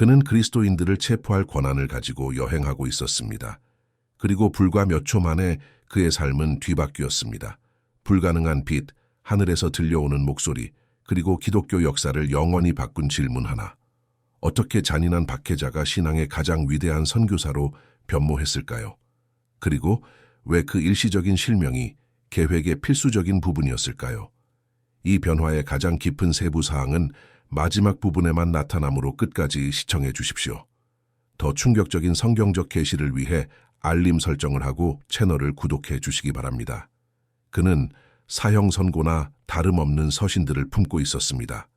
그는 그리스도인들을 체포할 권한을 가지고 여행하고 있었습니다. 그리고 불과 몇 초 만에 그의 삶은 뒤바뀌었습니다. 불가능한 빛, 하늘에서 들려오는 목소리, 그리고 기독교 역사를 영원히 바꾼 질문 하나. 어떻게 잔인한 박해자가 신앙의 가장 위대한 선교사로 변모했을까요? 그리고 왜 그 일시적인 실명이 계획의 필수적인 부분이었을까요? 이 변화의 가장 깊은 세부 사항은 마지막 부분에만 나타나므로 끝까지 시청해 주십시오. 더 충격적인 성경적 계시를 위해 알림 설정을 하고 채널을 구독해 주시기 바랍니다. 그는 사형 선고나 다름없는 서신들을 품고 있었습니다.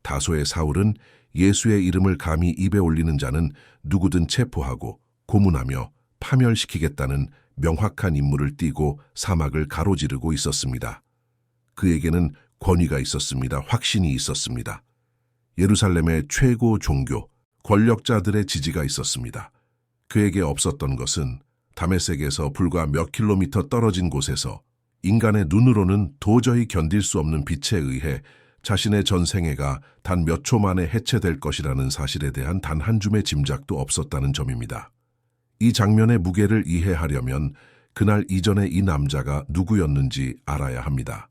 다소의 사울은 예수의 이름을 감히 입에 올리는 자는 누구든 체포하고 고문하며 파멸시키겠다는 명확한 임무를 띠고 사막을 가로지르고 있었습니다. 그에게는 권위가 있었습니다. 확신이 있었습니다. 예루살렘의 최고 종교, 권력자들의 지지가 있었습니다. 그에게 없었던 것은 다메섹에서 불과 몇 킬로미터 떨어진 곳에서 인간의 눈으로는 도저히 견딜 수 없는 빛에 의해 자신의 전생애가 단 몇 초 만에 해체될 것이라는 사실에 대한 단 한 줌의 짐작도 없었다는 점입니다. 이 장면의 무게를 이해하려면 그날 이전에 이 남자가 누구였는지 알아야 합니다.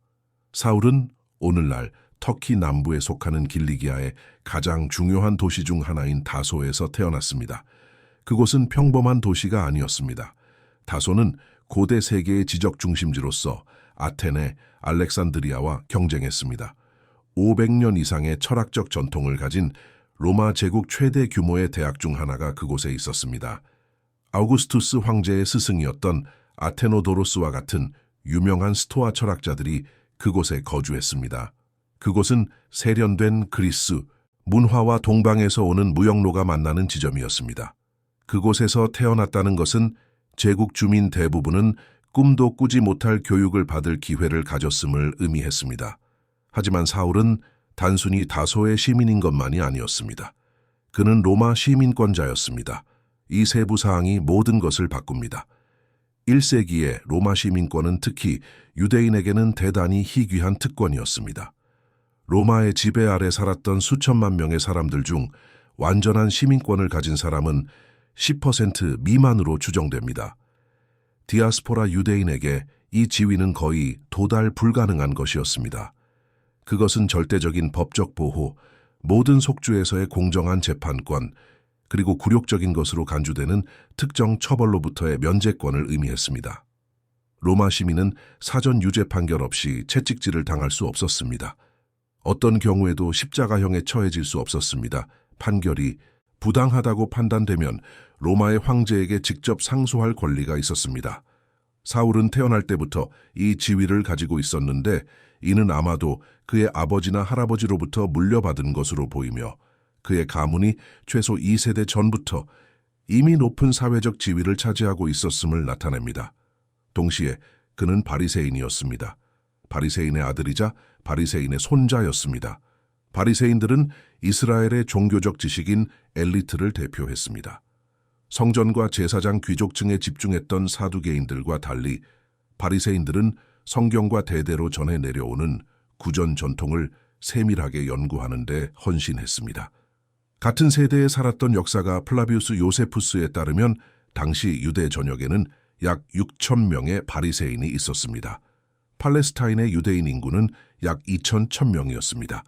사울은 오늘날 터키 남부에 속하는 길리기아의 가장 중요한 도시 중 하나인 다소에서 태어났습니다. 그곳은 평범한 도시가 아니었습니다. 다소는 고대 세계의 지적 중심지로서 아테네, 알렉산드리아와 경쟁했습니다. 500년 이상의 철학적 전통을 가진 로마 제국 최대 규모의 대학 중 하나가 그곳에 있었습니다. 아우구스투스 황제의 스승이었던 아테노도로스와 같은 유명한 스토아 철학자들이 그곳에 거주했습니다. 그곳은 세련된 그리스, 문화와 동방에서 오는 무역로가 만나는 지점이었습니다. 그곳에서 태어났다는 것은 제국 주민 대부분은 꿈도 꾸지 못할 교육을 받을 기회를 가졌음을 의미했습니다. 하지만 사울은 단순히 다소의 시민인 것만이 아니었습니다. 그는 로마 시민권자였습니다. 이 세부 사항이 모든 것을 바꿉니다. 1세기의 로마 시민권은 특히 유대인에게는 대단히 희귀한 특권이었습니다. 로마의 지배 아래 살았던 수천만 명의 사람들 중 완전한 시민권을 가진 사람은 10% 미만으로 추정됩니다. 디아스포라 유대인에게 이 지위는 거의 도달 불가능한 것이었습니다. 그것은 절대적인 법적 보호, 모든 속주에서의 공정한 재판권, 그리고 굴욕적인 것으로 간주되는 특정 처벌로부터의 면제권을 의미했습니다. 로마 시민은 사전 유죄 판결 없이 채찍질을 당할 수 없었습니다. 어떤 경우에도 십자가형에 처해질 수 없었습니다. 판결이 부당하다고 판단되면 로마의 황제에게 직접 상소할 권리가 있었습니다. 사울은 태어날 때부터 이 지위를 가지고 있었는데 이는 아마도 그의 아버지나 할아버지로부터 물려받은 것으로 보이며 그의 가문이 최소 2세대 전부터 이미 높은 사회적 지위를 차지하고 있었음을 나타냅니다. 동시에 그는 바리새인이었습니다. 바리새인의 아들이자 바리새인의 손자였습니다. 바리새인들은 이스라엘의 종교적 지식인 엘리트를 대표했습니다. 성전과 제사장 귀족층에 집중했던 사두개인들과 달리 바리새인들은 성경과 대대로 전해 내려오는 구전 전통을 세밀하게 연구하는 데 헌신했습니다. 같은 세대에 살았던 역사가 플라비우스 요세푸스에 따르면 당시 유대 전역에는 약 6천 명의 바리새인이 있었습니다. 팔레스타인의 유대인 인구는 약 2,100명이었습니다.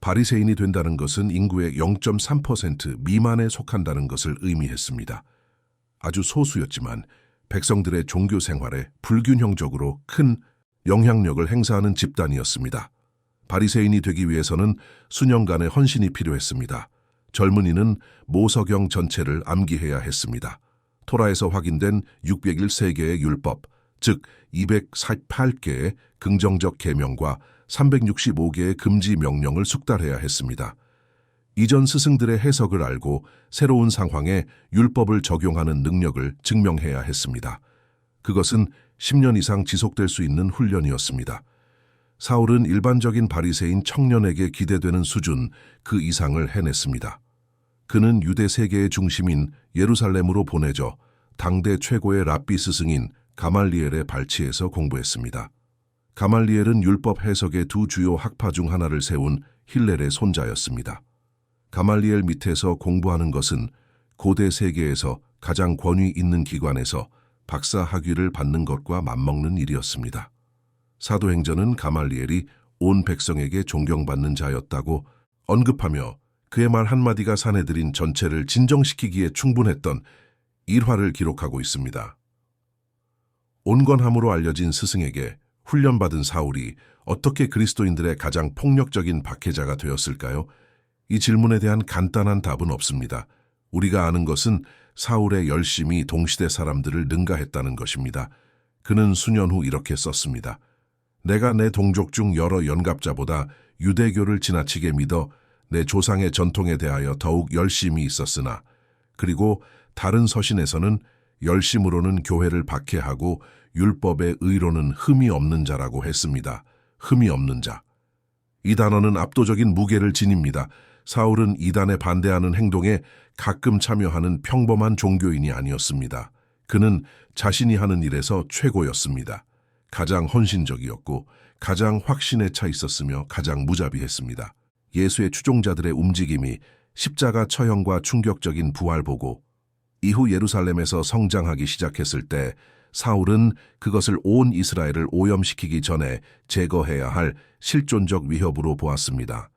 바리새인이 된다는 것은 인구의 0.3% 미만에 속한다는 것을 의미했습니다. 아주 소수였지만 백성들의 종교 생활에 불균형적으로 큰 영향력을 행사하는 집단이었습니다. 바리새인이 되기 위해서는 수년간의 헌신이 필요했습니다. 젊은이는 모서경 전체를 암기해야 했습니다. 토라에서 확인된 601세계의 율법, 즉 248개의 긍정적 계명과 365개의 금지 명령을 숙달해야 했습니다. 이전 스승들의 해석을 알고 새로운 상황에 율법을 적용하는 능력을 증명해야 했습니다. 그것은 10년 이상 지속될 수 있는 훈련이었습니다. 사울은 일반적인 바리새인 청년에게 기대되는 수준 그 이상을 해냈습니다. 그는 유대 세계의 중심인 예루살렘으로 보내져 당대 최고의 랍비 스승인 가말리엘의 발치에서 공부했습니다. 가말리엘은 율법 해석의 두 주요 학파 중 하나를 세운 힐렐의 손자였습니다. 가말리엘 밑에서 공부하는 것은 고대 세계에서 가장 권위 있는 기관에서 박사 학위를 받는 것과 맞먹는 일이었습니다. 사도행전은 가말리엘이 온 백성에게 존경받는 자였다고 언급하며 그의 말 한마디가 사내들인 전체를 진정시키기에 충분했던 일화를 기록하고 있습니다. 온건함으로 알려진 스승에게 훈련받은 사울이 어떻게 그리스도인들의 가장 폭력적인 박해자가 되었을까요? 이 질문에 대한 간단한 답은 없습니다. 우리가 아는 것은 사울의 열심이 동시대 사람들을 능가했다는 것입니다. 그는 수년 후 이렇게 썼습니다. 내가 내 동족 중 여러 연갑자보다 유대교를 지나치게 믿어 내 조상의 전통에 대하여 더욱 열심히 있었으나, 그리고 다른 서신에서는 열심으로는 교회를 박해하고 율법의 의로는 흠이 없는 자라고 했습니다. 흠이 없는 자. 이 단어는 압도적인 무게를 지닙니다. 사울은 이단에 반대하는 행동에 가끔 참여하는 평범한 종교인이 아니었습니다. 그는 자신이 하는 일에서 최고였습니다. 가장 헌신적이었고 가장 확신에 차 있었으며 가장 무자비했습니다. 예수의 추종자들의 움직임이 십자가 처형과 충격적인 부활 보고 이후 예루살렘에서 성장하기 시작했을 때 사울은 그것을 온 이스라엘을 오염시키기 전에 제거해야 할 실존적 위협으로 보았습니다.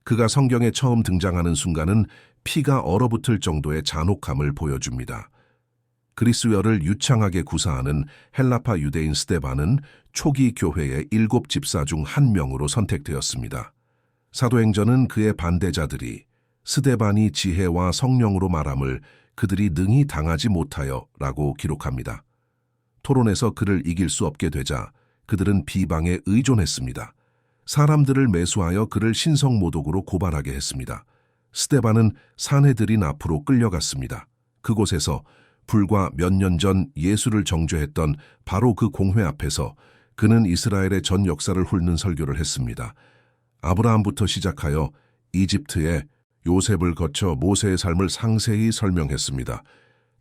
그가 성경에 처음 등장하는 순간은 피가 얼어붙을 정도의 잔혹함을 보여줍니다. 그리스어를 유창하게 구사하는 헬라파 유대인 스데반은 초기 교회의 7 집사 중 한 명으로 선택되었습니다. 사도행전은 그의 반대자들이 스데반이 지혜와 성령으로 말함을 그들이 능히 당하지 못하여 라고 기록합니다. 토론에서 그를 이길 수 없게 되자 그들은 비방에 의존했습니다. 사람들을 매수하여 그를 신성모독으로 고발하게 했습니다. 스데반은 산헤드린 앞으로 끌려갔습니다. 그곳에서 불과 몇 년 전 예수를 정죄했던 바로 그 공회 앞에서 그는 이스라엘의 전 역사를 훑는 설교를 했습니다. 아브라함부터 시작하여 이집트에 요셉을 거쳐 모세의 삶을 상세히 설명했습니다.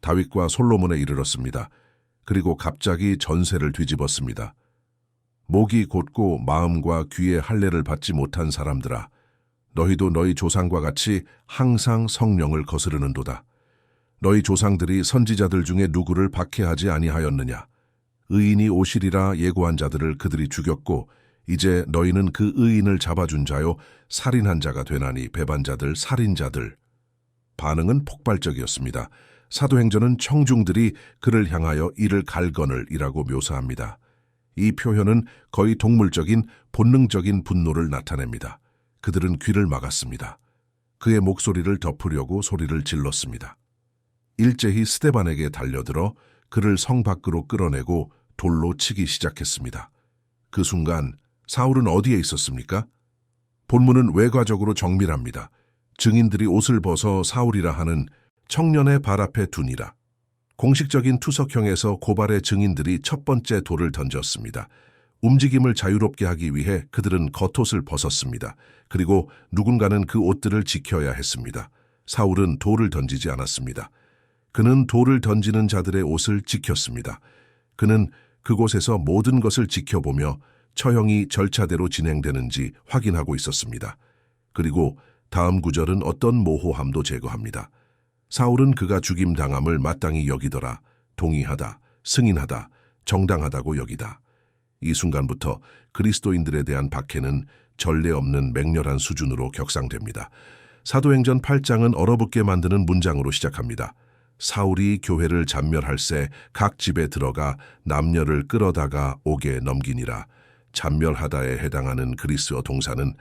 다윗과 솔로몬에 이르렀습니다. 그리고 갑자기 전세를 뒤집었습니다. 목이 곧고 마음과 귀의 할례를 받지 못한 사람들아, 너희도 너희 조상과 같이 항상 성령을 거스르는도다. 너희 조상들이 선지자들 중에 누구를 박해하지 아니하였느냐? 의인이 오시리라 예고한 자들을 그들이 죽였고 이제 너희는 그 의인을 잡아준 자요 살인한 자가 되나니 배반자들 살인자들. 반응은 폭발적이었습니다. 사도행전은 청중들이 그를 향하여 이를 갈거늘이라고 묘사합니다. 이 표현은 거의 동물적인 본능적인 분노를 나타냅니다. 그들은 귀를 막았습니다. 그의 목소리를 덮으려고 소리를 질렀습니다. 일제히 스데반에게 달려들어 그를 성 밖으로 끌어내고 돌로 치기 시작했습니다. 그 순간 사울은 어디에 있었습니까? 본문은 외과적으로 정밀합니다. 증인들이 옷을 벗어 사울이라 하는 청년의 발 앞에 두니라. 공식적인 투석형에서 고발의 증인들이 첫 번째 돌을 던졌습니다. 움직임을 자유롭게 하기 위해 그들은 겉옷을 벗었습니다. 그리고 누군가는 그 옷들을 지켜야 했습니다. 사울은 돌을 던지지 않았습니다. 그는 돌을 던지는 자들의 옷을 지켰습니다. 그는 그곳에서 모든 것을 지켜보며 처형이 절차대로 진행되는지 확인하고 있었습니다. 그리고 다음 구절은 어떤 모호함도 제거합니다. 사울은 그가 죽임당함을 마땅히 여기더라, 동의하다, 승인하다, 정당하다고 여기다. 이 순간부터 그리스도인들에 대한 박해는 전례 없는 맹렬한 수준으로 격상됩니다. 사도행전 8장은 얼어붙게 만드는 문장으로 시작합니다. 사울이 교회를 잔멸할새 각 집에 들어가 남녀를 끌어다가 옥에 넘기니라. 잔멸하다에 해당하는 그리스어 동사는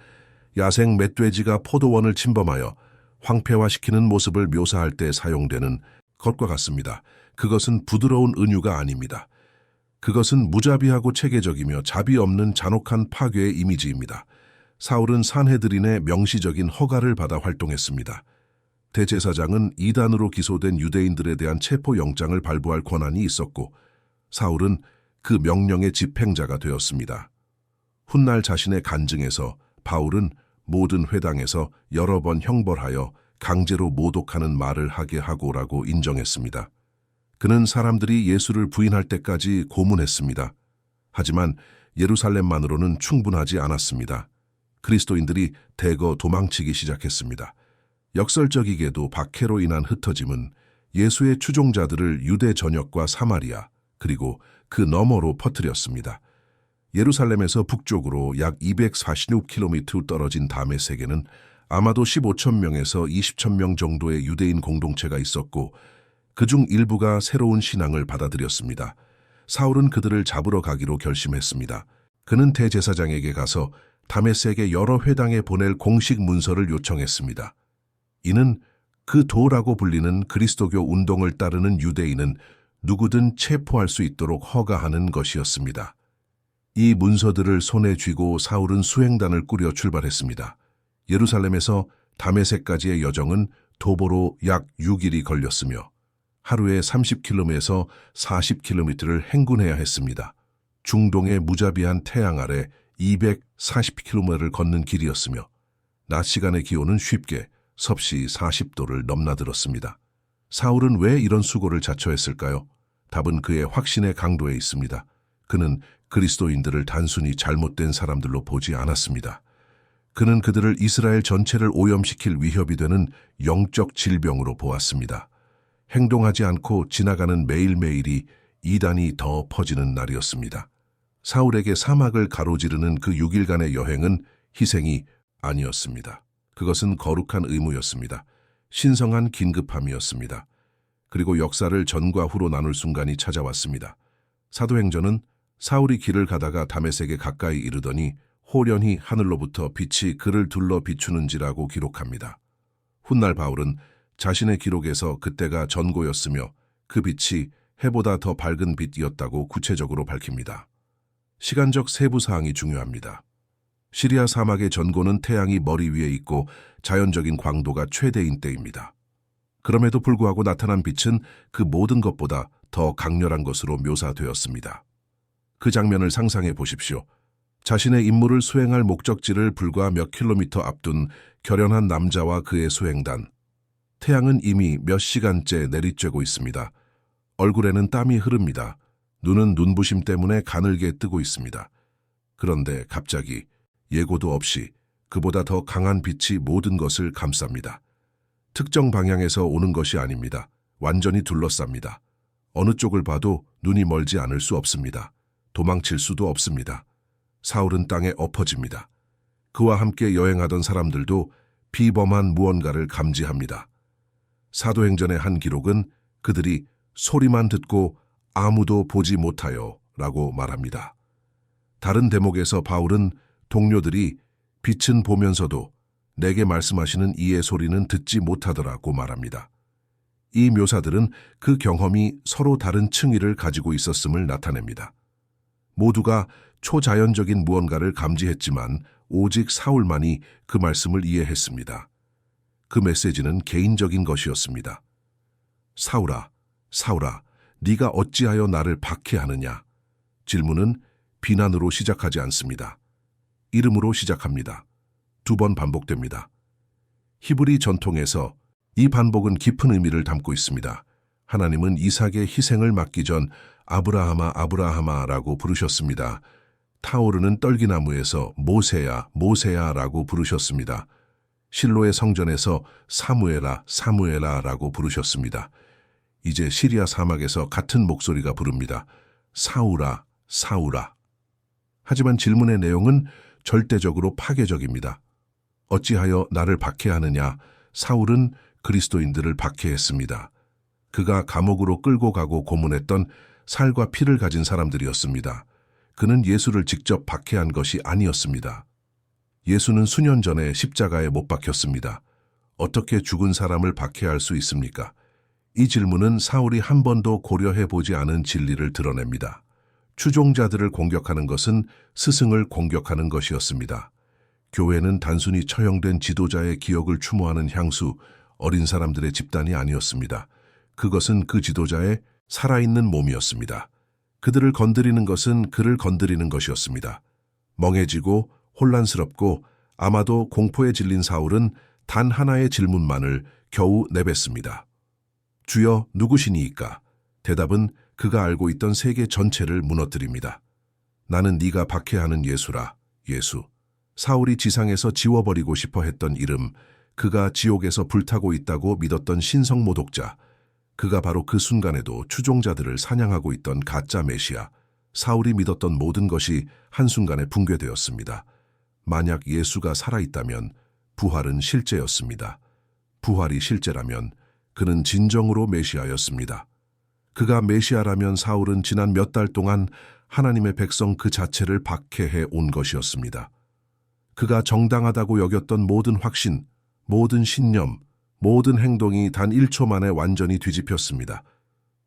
야생 멧돼지가 포도원을 침범하여 황폐화시키는 모습을 묘사할 때 사용되는 것과 같습니다. 그것은 부드러운 은유가 아닙니다. 그것은 무자비하고 체계적이며 자비 없는 잔혹한 파괴의 이미지입니다. 사울은 산헤드린의 명시적인 허가를 받아 활동했습니다. 대제사장은 이단으로 기소된 유대인들에 대한 체포영장을 발부할 권한이 있었고 사울은 그 명령의 집행자가 되었습니다. 훗날 자신의 간증에서 바울은 모든 회당에서 여러 번 형벌하여 강제로 모독하는 말을 하게 하고라고 인정했습니다. 그는 사람들이 예수를 부인할 때까지 고문했습니다. 하지만 예루살렘만으로는 충분하지 않았습니다. 그리스도인들이 대거 도망치기 시작했습니다. 역설적이게도 박해로 인한 흩어짐은 예수의 추종자들을 유대 전역과 사마리아 그리고 그 너머로 퍼뜨렸습니다. 예루살렘에서 북쪽으로 약 246km 떨어진 다메섹에는 아마도 15천 명에서 20천 명 정도의 유대인 공동체가 있었고 그중 일부가 새로운 신앙을 받아들였습니다. 사울은 그들을 잡으러 가기로 결심했습니다. 그는 대제사장에게 가서 다메섹의 여러 회당에 보낼 공식 문서를 요청했습니다. 이는 그 도라고 불리는 그리스도교 운동을 따르는 유대인은 누구든 체포할 수 있도록 허가하는 것이었습니다. 이 문서들을 손에 쥐고 사울은 수행단을 꾸려 출발했습니다. 예루살렘에서 다메섹까지의 여정은 도보로 약 6일이 걸렸으며 하루에 30km에서 40km를 행군해야 했습니다. 중동의 무자비한 태양 아래 240km를 걷는 길이었으며 낮 시간의 기온은 쉽게 섭씨 40도를 넘나들었습니다. 사울은 왜 이런 수고를 자처했을까요? 답은 그의 확신의 강도에 있습니다. 그는 그리스도인들을 단순히 잘못된 사람들로 보지 않았습니다. 그는 그들을 이스라엘 전체를 오염시킬 위협이 되는 영적 질병으로 보았습니다. 행동하지 않고 지나가는 매일매일이 이단이 더 퍼지는 날이었습니다. 사울에게 사막을 가로지르는 그 6일간의 여행은 희생이 아니었습니다. 그것은 거룩한 의무였습니다. 신성한 긴급함이었습니다. 그리고 역사를 전과 후로 나눌 순간이 찾아왔습니다. 사도행전은 사울이 길을 가다가 다메섹에 가까이 이르더니 호련히 하늘로부터 빛이 그를 둘러 비추는지라고 기록합니다. 훗날 바울은 자신의 기록에서 그때가 전고였으며 그 빛이 해보다 더 밝은 빛이었다고 구체적으로 밝힙니다. 시간적 세부사항이 중요합니다. 시리아 사막의 전고는 태양이 머리 위에 있고 자연적인 광도가 최대인 때입니다. 그럼에도 불구하고 나타난 빛은 그 모든 것보다 더 강렬한 것으로 묘사되었습니다. 그 장면을 상상해 보십시오. 자신의 임무를 수행할 목적지를 불과 몇 킬로미터 앞둔 결연한 남자와 그의 수행단. 태양은 이미 몇 시간째 내리쬐고 있습니다. 얼굴에는 땀이 흐릅니다. 눈은 눈부심 때문에 가늘게 뜨고 있습니다. 그런데 갑자기 예고도 없이 그보다 더 강한 빛이 모든 것을 감쌉니다. 특정 방향에서 오는 것이 아닙니다. 완전히 둘러쌉니다. 어느 쪽을 봐도 눈이 멀지 않을 수 없습니다. 도망칠 수도 없습니다. 사울은 땅에 엎어집니다. 그와 함께 여행하던 사람들도 비범한 무언가를 감지합니다. 사도행전의 한 기록은 그들이 소리만 듣고 아무도 보지 못하여 라고 말합니다. 다른 대목에서 바울은 동료들이 빛은 보면서도 내게 말씀하시는 이의 소리는 듣지 못하더라고 말합니다. 이 묘사들은 그 경험이 서로 다른 층위를 가지고 있었음을 나타냅니다. 모두가 초자연적인 무언가를 감지했지만 오직 사울만이 그 말씀을 이해했습니다. 그 메시지는 개인적인 것이었습니다. 사울아, 사울아, 네가 어찌하여 나를 박해하느냐? 질문은 비난으로 시작하지 않습니다. 이름으로 시작합니다. 2번 반복됩니다. 히브리 전통에서 이 반복은 깊은 의미를 담고 있습니다. 하나님은 이삭의 희생을 막기 전 아브라함아 아브라함아라고 부르셨습니다. 타오르는 떨기나무에서 모세야 모세야라고 부르셨습니다. 실로의 성전에서 사무엘아 사무엘아라고 부르셨습니다. 이제 시리아 사막에서 같은 목소리가 부릅니다. 사울아 사울아. 하지만 질문의 내용은 절대적으로 파괴적입니다. 어찌하여 나를 박해하느냐? 사울은 그리스도인들을 박해했습니다. 그가 감옥으로 끌고 가고 고문했던 살과 피를 가진 사람들이었습니다. 그는 예수를 직접 박해한 것이 아니었습니다. 예수는 수년 전에 십자가에 못 박혔습니다. 어떻게 죽은 사람을 박해할 수 있습니까? 이 질문은 사울이 한 번도 고려해 보지 않은 진리를 드러냅니다. 추종자들을 공격하는 것은 스승을 공격하는 것이었습니다. 교회는 단순히 처형된 지도자의 기억을 추모하는 향수, 어린 사람들의 집단이 아니었습니다. 그것은 그 지도자의 살아있는 몸이었습니다. 그들을 건드리는 것은 그를 건드리는 것이었습니다. 멍해지고 혼란스럽고 아마도 공포에 질린 사울은 단 하나의 질문만을 겨우 내뱉습니다. 주여 누구시니이까? 대답은 그가 알고 있던 세계 전체를 무너뜨립니다. 나는 네가 박해하는 예수라, 예수. 사울이 지상에서 지워버리고 싶어 했던 이름, 그가 지옥에서 불타고 있다고 믿었던 신성모독자, 그가 바로 그 순간에도 추종자들을 사냥하고 있던 가짜 메시아, 사울이 믿었던 모든 것이 한순간에 붕괴되었습니다. 만약 예수가 살아있다면 부활은 실제였습니다. 부활이 실제라면 그는 진정으로 메시아였습니다. 그가 메시아라면 사울은 지난 몇 달 동안 하나님의 백성 그 자체를 박해해 온 것이었습니다. 그가 정당하다고 여겼던 모든 확신, 모든 신념, 모든 행동이 단 1초 만에 완전히 뒤집혔습니다.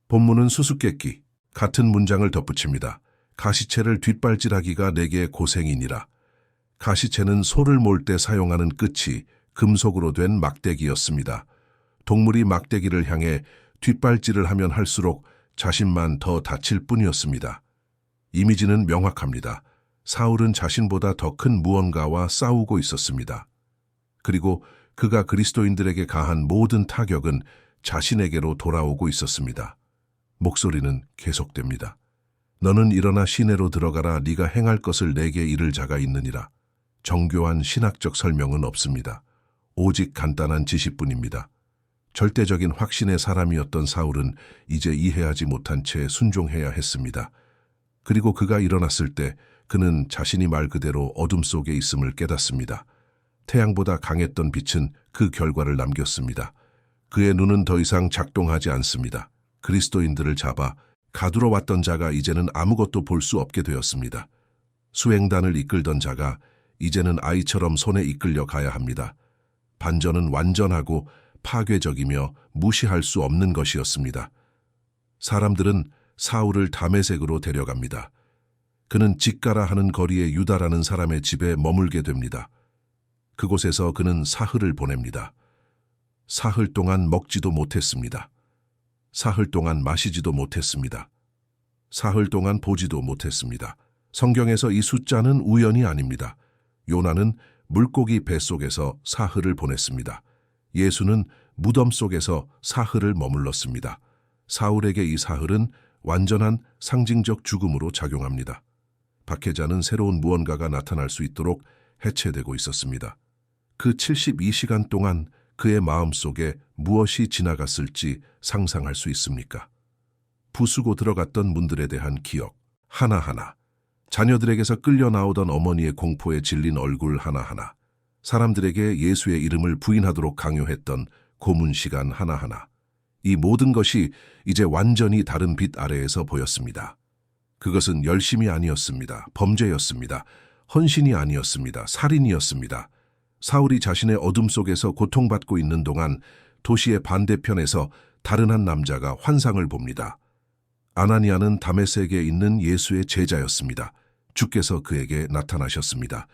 본문은 수수께끼, 같은 문장을 덧붙입니다. 가시채를 뒷발질하기가 내게 고생이니라. 가시채는 소를 몰 때 사용하는 끝이 금속으로 된 막대기였습니다. 동물이 막대기를 향해 뒷발질을 하면 할수록 자신만 더 다칠 뿐이었습니다. 이미지는 명확합니다. 사울은 자신보다 더 큰 무언가와 싸우고 있었습니다. 그리고 그가 그리스도인들에게 가한 모든 타격은 자신에게로 돌아오고 있었습니다. 목소리는 계속됩니다. 너는 일어나 시내로 들어가라. 네가 행할 것을 내게 이를 자가 있느니라. 정교한 신학적 설명은 없습니다. 오직 간단한 지시뿐입니다. 절대적인 확신의 사람이었던 사울은 이제 이해하지 못한 채 순종해야 했습니다. 그리고 그가 일어났을 때 그는 자신이 말 그대로 어둠 속에 있음을 깨닫습니다. 태양보다 강했던 빛은 그 결과를 남겼습니다. 그의 눈은 더 이상 작동하지 않습니다. 그리스도인들을 잡아 가두러 왔던 자가 이제는 아무것도 볼 수 없게 되었습니다. 수행단을 이끌던 자가 이제는 아이처럼 손에 이끌려 가야 합니다. 반전은 완전하고 파괴적이며 무시할 수 없는 것이었습니다. 사람들은 사울을 다메섹으로 데려갑니다. 그는 직가라 하는 거리의 유다라는 사람의 집에 머물게 됩니다. 그곳에서 그는 사흘을 보냅니다. 사흘 동안 먹지도 못했습니다. 사흘 동안 마시지도 못했습니다. 사흘 동안 보지도 못했습니다. 성경에서 이 숫자는 우연이 아닙니다. 요나는 물고기 뱃속에서 사흘을 보냈습니다. 예수는 무덤 속에서 사흘을 머물렀습니다. 사울에게 이 사흘은 완전한 상징적 죽음으로 작용합니다. 박해자는 새로운 무언가가 나타날 수 있도록 해체되고 있었습니다. 그 72시간 동안 그의 마음속에 무엇이 지나갔을지 상상할 수 있습니까? 부수고 들어갔던 문들에 대한 기억 하나하나, 자녀들에게서 끌려 나오던 어머니의 공포에 질린 얼굴 하나하나, 사람들에게 예수의 이름을 부인하도록 강요했던 고문 시간 하나하나, 이 모든 것이 이제 완전히 다른 빛 아래에서 보였습니다. 그것은 열심이 아니었습니다. 범죄였습니다. 헌신이 아니었습니다. 살인이었습니다. 사울이 자신의 어둠 속에서 고통받고 있는 동안 도시의 반대편에서 다른 한 남자가 환상을 봅니다. 아나니아는 다메섹에 있는 예수의 제자였습니다. 주께서 그에게 나타나셨습니다.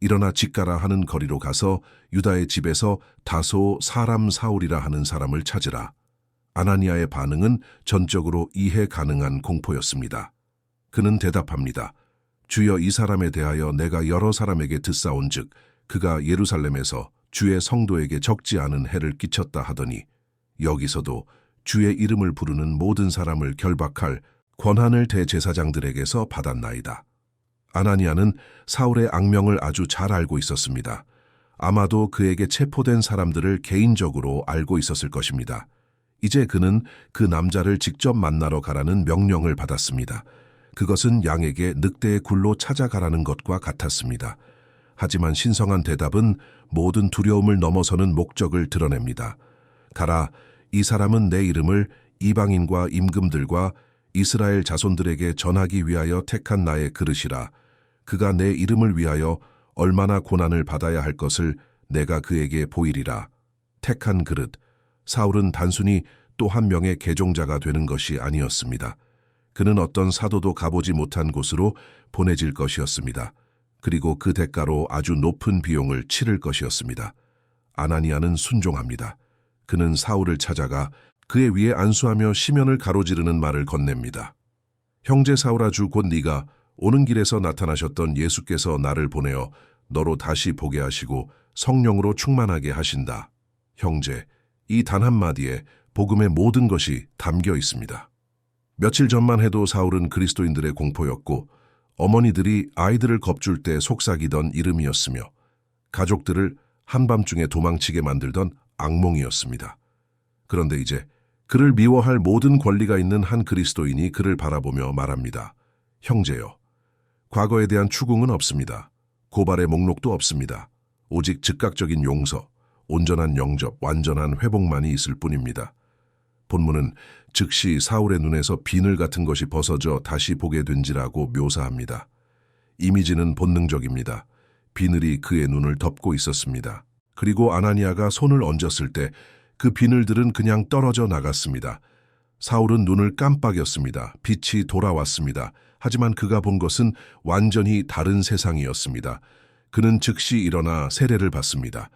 일어나 직가라 하는 거리로 가서 유다의 집에서 다소 사람 사울이라 하는 사람을 찾으라. 아나니아의 반응은 전적으로 이해 가능한 공포였습니다. 그는 대답합니다. 주여, 이 사람에 대하여 내가 여러 사람에게 듣사온즉 그가 예루살렘에서 주의 성도에게 적지 않은 해를 끼쳤다 하더니 여기서도 주의 이름을 부르는 모든 사람을 결박할 권한을 대제사장들에게서 받았나이다. 아나니아는 사울의 악명을 아주 잘 알고 있었습니다. 아마도 그에게 체포된 사람들을 개인적으로 알고 있었을 것입니다. 이제 그는 그 남자를 직접 만나러 가라는 명령을 받았습니다. 그것은 양에게 늑대의 굴로 찾아가라는 것과 같았습니다. 하지만 신성한 대답은 모든 두려움을 넘어서는 목적을 드러냅니다. 가라, 이 사람은 내 이름을 이방인과 임금들과 이스라엘 자손들에게 전하기 위하여 택한 나의 그릇이라. 그가 내 이름을 위하여 얼마나 고난을 받아야 할 것을 내가 그에게 보이리라. 택한 그릇. 사울은 단순히 또 한 명의 계종자가 되는 것이 아니었습니다. 그는 어떤 사도도 가보지 못한 곳으로 보내질 것이었습니다. 그리고 그 대가로 아주 높은 비용을 치를 것이었습니다. 아나니아는 순종합니다. 그는 사울을 찾아가 그의 위에 안수하며 시면을 가로지르는 말을 건넵니다. 형제 사울아, 주 곧 네가 오는 길에서 나타나셨던 예수께서 나를 보내어 너로 다시 보게 하시고 성령으로 충만하게 하신다. 형제, 이 단 한마디에 복음의 모든 것이 담겨 있습니다. 며칠 전만 해도 사울은 그리스도인들의 공포였고 어머니들이 아이들을 겁줄 때 속삭이던 이름이었으며 가족들을 한밤중에 도망치게 만들던 악몽이었습니다. 그런데 이제 그를 미워할 모든 권리가 있는 한 그리스도인이 그를 바라보며 말합니다. 형제여, 과거에 대한 추궁은 없습니다. 고발의 목록도 없습니다. 오직 즉각적인 용서, 온전한 영접, 완전한 회복만이 있을 뿐입니다. 본문은 즉시 사울의 눈에서 비늘 같은 것이 벗어져 다시 보게 된지라고 묘사합니다. 이미지는 본능적입니다. 비늘이 그의 눈을 덮고 있었습니다. 그리고 아나니아가 손을 얹었을 때 그 비늘들은 그냥 떨어져 나갔습니다. 사울은 눈을 깜빡였습니다. 빛이 돌아왔습니다. 하지만 그가 본 것은 완전히 다른 세상이었습니다. 그는 즉시 일어나 세례를 받습니다.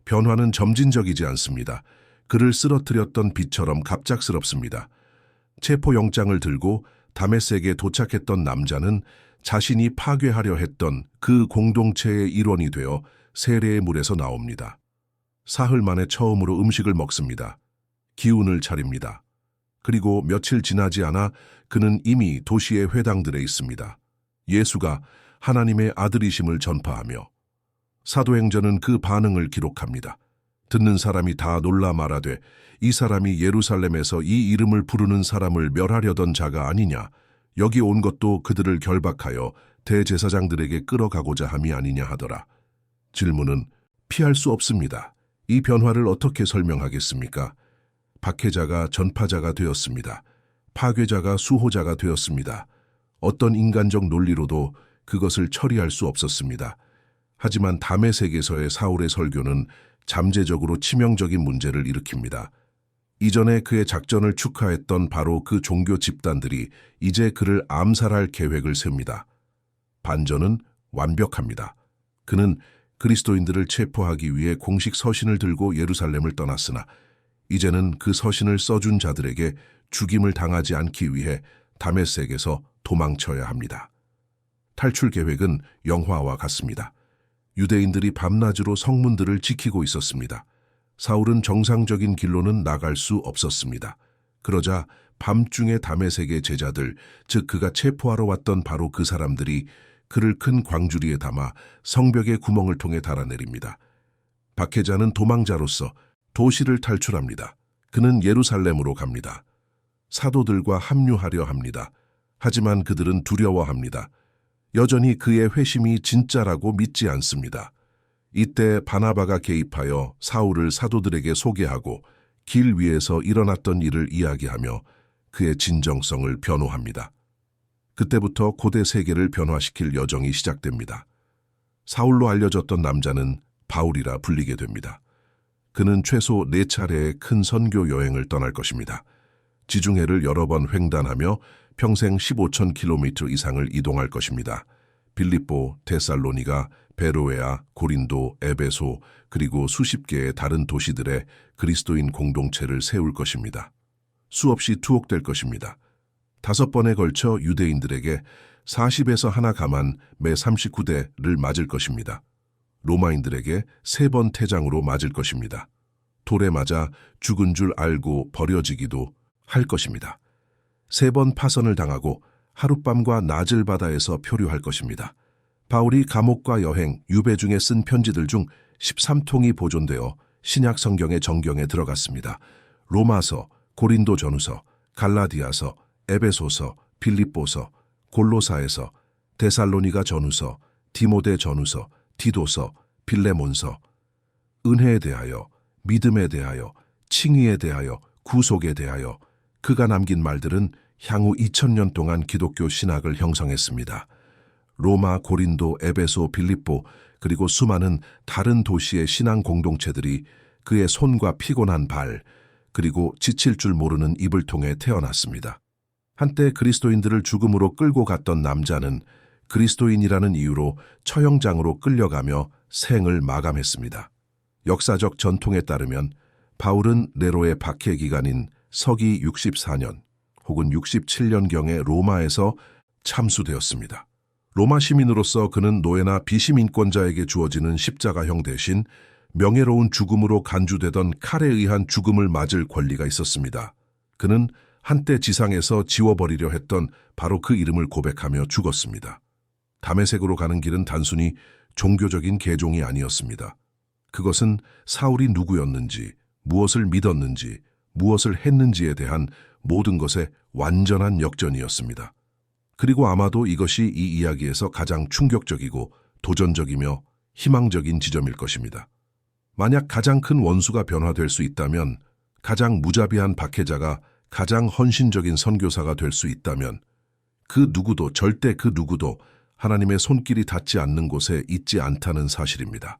변화는 점진적이지 않습니다. 그를 쓰러뜨렸던 빛처럼 갑작스럽습니다. 체포영장을 들고 다메섹에 도착했던 남자는 자신이 파괴하려 했던 그 공동체의 일원이 되어 세례의 물에서 나옵니다. 사흘 만에 처음으로 음식을 먹습니다. 기운을 차립니다. 그리고 며칠 지나지 않아 그는 이미 도시의 회당들에 있습니다. 예수가 하나님의 아들이심을 전파하며 사도행전은 그 반응을 기록합니다. 듣는 사람이 다 놀라 말하되 이 사람이 예루살렘에서 이 이름을 부르는 사람을 멸하려던 자가 아니냐. 여기 온 것도 그들을 결박하여 대제사장들에게 끌어가고자 함이 아니냐 하더라. 질문은 피할 수 없습니다. 이 변화를 어떻게 설명하겠습니까? 박해자가 전파자가 되었습니다. 파괴자가 수호자가 되었습니다. 어떤 인간적 논리로도 그것을 처리할 수 없었습니다. 하지만 다메섹에서의 사울의 설교는 잠재적으로 치명적인 문제를 일으킵니다. 이전에 그의 작전을 축하했던 바로 그 종교 집단들이 이제 그를 암살할 계획을 세웁니다. 반전은 완벽합니다. 그는 그리스도인들을 체포하기 위해 공식 서신을 들고 예루살렘을 떠났으나 이제는 그 서신을 써준 자들에게 죽임을 당하지 않기 위해 다메섹에서 도망쳐야 합니다. 탈출 계획은 영화와 같습니다. 유대인들이 밤낮으로 성문들을 지키고 있었습니다. 사울은 정상적인 길로는 나갈 수 없었습니다. 그러자 밤중에 다메섹의 제자들, 즉 그가 체포하러 왔던 바로 그 사람들이 그를 큰 광주리에 담아 성벽의 구멍을 통해 달아내립니다. 박해자는 도망자로서 도시를 탈출합니다. 그는 예루살렘으로 갑니다. 사도들과 합류하려 합니다. 하지만 그들은 두려워합니다. 여전히 그의 회심이 진짜라고 믿지 않습니다. 이때 바나바가 개입하여 사울을 사도들에게 소개하고 길 위에서 일어났던 일을 이야기하며 그의 진정성을 변호합니다. 그때부터 고대 세계를 변화시킬 여정이 시작됩니다. 사울로 알려졌던 남자는 바울이라 불리게 됩니다. 그는 최소 4차례의 큰 선교 여행을 떠날 것입니다. 지중해를 여러 번 횡단하며 평생 15,000km 이상을 이동할 것입니다. 빌립보, 데살로니가, 베로에아, 고린도, 에베소, 그리고 수십 개의 다른 도시들에 그리스도인 공동체를 세울 것입니다. 수없이 투옥될 것입니다. 5번에 걸쳐 유대인들에게 40에서 하나 감한 매 39대를 맞을 것입니다. 로마인들에게 3번 태장으로 맞을 것입니다. 돌에 맞아 죽은 줄 알고 버려지기도 할 것입니다. 3번 파선을 당하고 하룻밤과 낮을 바다에서 표류할 것입니다. 바울이 감옥과 여행, 유배 중에 쓴 편지들 중 13통이 보존되어 신약 성경의 정경에 들어갔습니다. 로마서, 고린도 전후서, 갈라디아서, 에베소서, 빌립보서, 골로사에서, 데살로니가 전후서, 디모데 전후서, 디도서, 빌레몬서, 은혜에 대하여, 믿음에 대하여, 칭의에 대하여, 구속에 대하여 그가 남긴 말들은 향후 2000년 동안 기독교 신학을 형성했습니다. 로마, 고린도, 에베소, 빌립보 그리고 수많은 다른 도시의 신앙 공동체들이 그의 손과 피곤한 발 그리고 지칠 줄 모르는 입을 통해 태어났습니다. 한때 그리스도인들을 죽음으로 끌고 갔던 남자는 그리스도인이라는 이유로 처형장으로 끌려가며 생을 마감했습니다. 역사적 전통에 따르면 바울은 네로의 박해 기간인 서기 64년 혹은 67년경에 로마에서 참수되었습니다. 로마 시민으로서 그는 노예나 비시민권자에게 주어지는 십자가형 대신 명예로운 죽음으로 간주되던 칼에 의한 죽음을 맞을 권리가 있었습니다. 그는 한때 지상에서 지워버리려 했던 바로 그 이름을 고백하며 죽었습니다. 다메섹으로 가는 길은 단순히 종교적인 개종이 아니었습니다. 그것은 사울이 누구였는지, 무엇을 믿었는지, 무엇을 했는지에 대한 모든 것의 완전한 역전이었습니다. 그리고 아마도 이것이 이 이야기에서 가장 충격적이고 도전적이며 희망적인 지점일 것입니다. 만약 가장 큰 원수가 변화될 수 있다면, 가장 무자비한 박해자가 가장 헌신적인 선교사가 될 수 있다면, 그 누구도, 절대 그 누구도 하나님의 손길이 닿지 않는 곳에 있지 않다는 사실입니다.